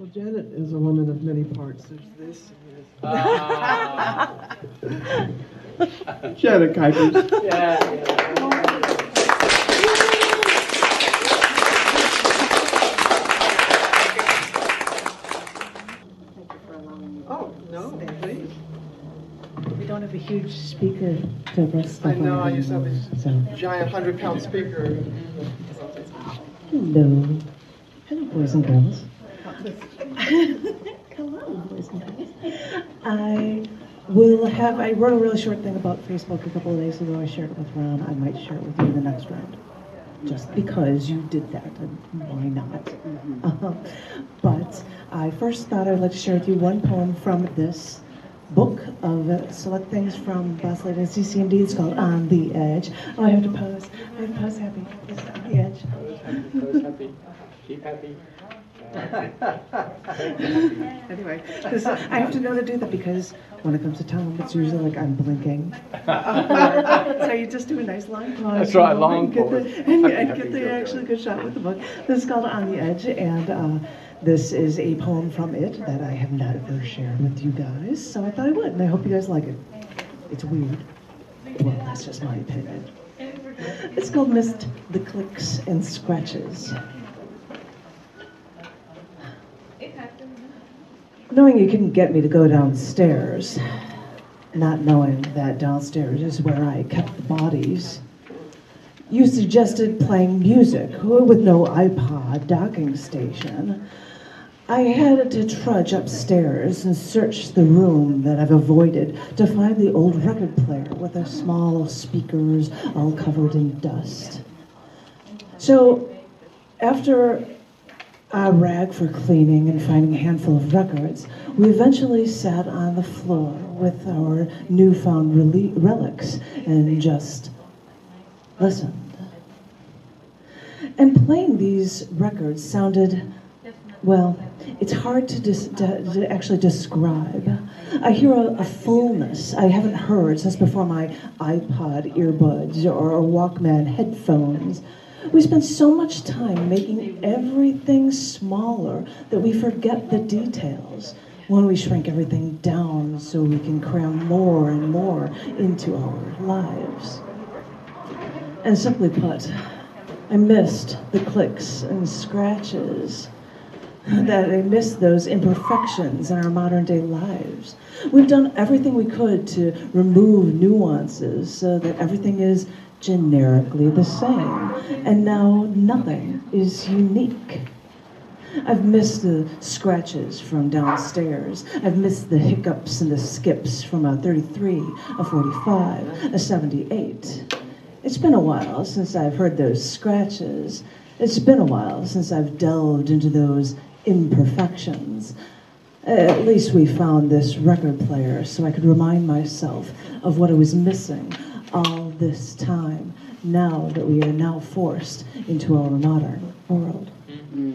Well, Janet is a woman of many parts. There's this and this. Janet Kuypers. Yeah. Oh, no, please. We don't have a huge speaker to rest I know, I used to have this giant 100-pound speaker. Hello. Hello, boys and girls. Hello, boys and girls. I wrote a really short thing about Facebook a couple of days ago. I shared it with Ron. I might share it with you in the next round. Just because you did that, and why not? But I first thought I'd like to share with you one poem from this book of select things from Boss Lady and cc&d. It's called On the Edge. Oh, I have to pose. I have to pose happy. It's on the edge. Pose happy. Keep happy. Anyway, I have to know to do that because when it comes to Tom, it's usually like I'm blinking. So you just do a nice long pause. That's right, long pause. And get the actually good shot with the book. This is called On the Edge, and this is a poem from it that I have not ever shared with you guys, so I thought I would, and I hope you guys like it. It's weird. Well, that's just my opinion. It's called Missed the Clicks and Scratches. Knowing you couldn't get me to go downstairs, not knowing that downstairs is where I kept the bodies, you suggested playing music with no iPod docking station. I had to trudge upstairs and search the room that I've avoided to find the old record player with their small speakers all covered in dust. So, after a rag for cleaning and finding a handful of records, we eventually sat on the floor with our newfound relics and just listened. And playing these records sounded, well, it's hard to actually describe. I hear a fullness I haven't heard since before my iPod earbuds or Walkman headphones. We spend so much time making everything smaller that we forget the details when we shrink everything down so we can cram more and more into our lives. And simply put, I missed the clicks and scratches. That I miss those imperfections in our modern day lives. We've done everything we could to remove nuances so that everything is generically the same, and now nothing is unique. I've missed the scratches from downstairs. I've missed the hiccups and the skips from a 33, a 45, a 78. It's been a while since I've heard those scratches. It's been a while since I've delved into those imperfections. At least we found this record player so I could remind myself of what I was missing all this time, now that we are now forced into our modern world. I'm sorry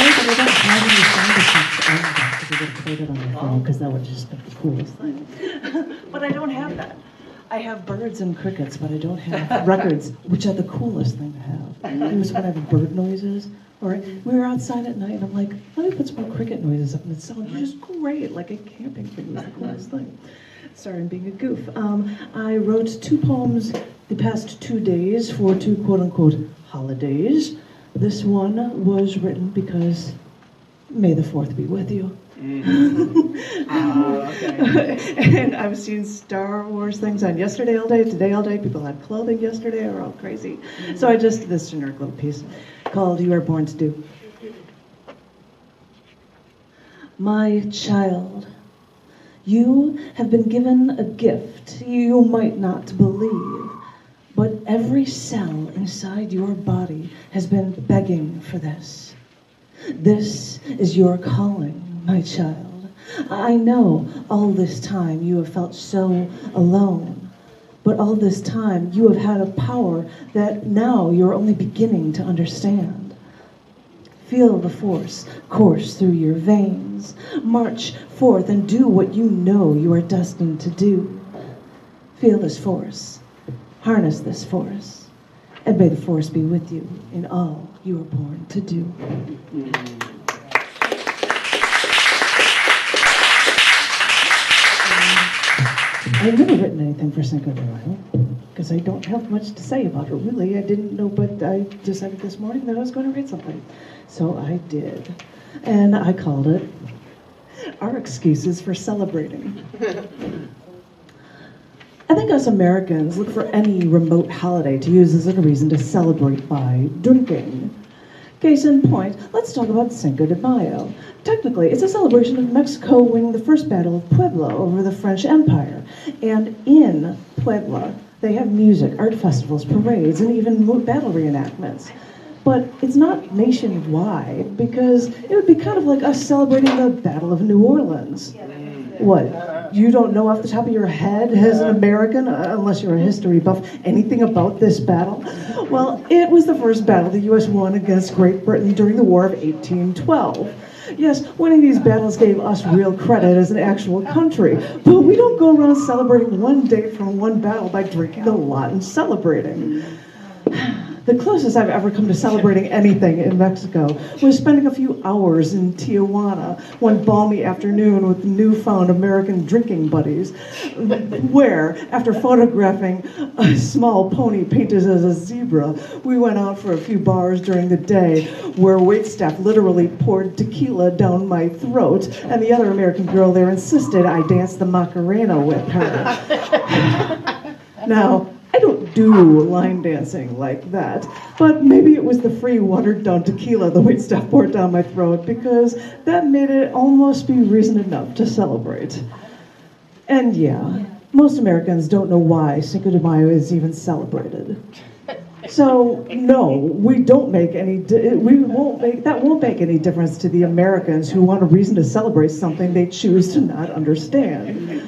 that I don't have any sound effects on that because I would have played it on my phone because that would just be the coolest thing. But I don't have that. I have birds and crickets, but I don't have records, which are the coolest thing to have. It was when I have bird noises, or we were outside at night, and I'm like, let me put some more cricket noises up, and it sounds just great, like a camping thing was the coolest thing. Sorry, I'm being a goof. I wrote 2 poems the past 2 days for 2 quote-unquote holidays. This one was written because May the 4th be with you. Okay. And I've seen Star Wars things on yesterday all day, today all day. People had clothing yesterday, are all crazy. So I just did this generic little piece called You Are Born to Do. My child, you have been given a gift you might not believe, but every cell inside your body has been begging for this. This is your calling, my child. I know all this time you have felt so alone, but all this time you have had a power that now you're only beginning to understand. Feel the force course through your veins. March forth and do what you know you are destined to do. Feel this force. Harness this force. And may the force be with you in all you are born to do. I've never written anything for Cinco de Mayo because I don't have much to say about it, really. I didn't know, but I decided this morning that I was going to write something. So I did. And I called it Our Excuses for Celebrating. I think us Americans look for any remote holiday to use as a reason to celebrate by drinking. Case in point, let's talk about Cinco de Mayo. Technically, it's a celebration of Mexico winning the first Battle of Puebla over the French Empire. And in Puebla, they have music, art festivals, parades, and even battle reenactments. But it's not nationwide because it would be kind of like us celebrating the Battle of New Orleans. What? You don't know off the top of your head as an American, unless you're a history buff, anything about this battle? Well, it was the first battle the U.S. won against Great Britain during the War of 1812. Yes, winning these battles gave us real credit as an actual country, but we don't go around celebrating one date from one battle by drinking a lot and celebrating. The closest I've ever come to celebrating anything in Mexico was spending a few hours in Tijuana one balmy afternoon with newfound American drinking buddies, where, after photographing a small pony painted as a zebra, we went out for a few bars during the day where waitstaff literally poured tequila down my throat, and the other American girl there insisted I dance the Macarena with her. Now, I don't do line dancing like that, but maybe it was the free watered-down tequila the waitstaff poured down my throat because that made it almost be reason enough to celebrate. And yeah, most Americans don't know why Cinco de Mayo is even celebrated. So no, we don't make any. That won't make any difference to the Americans who want a reason to celebrate something they choose to not understand.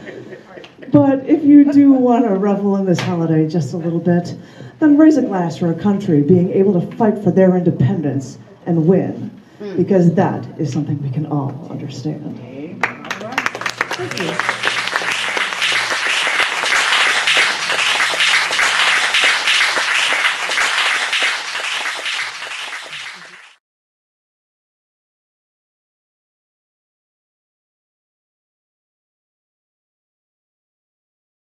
But if you do want to revel in this holiday just a little bit, then raise a glass for a country being able to fight for their independence and win, because that is something we can all understand.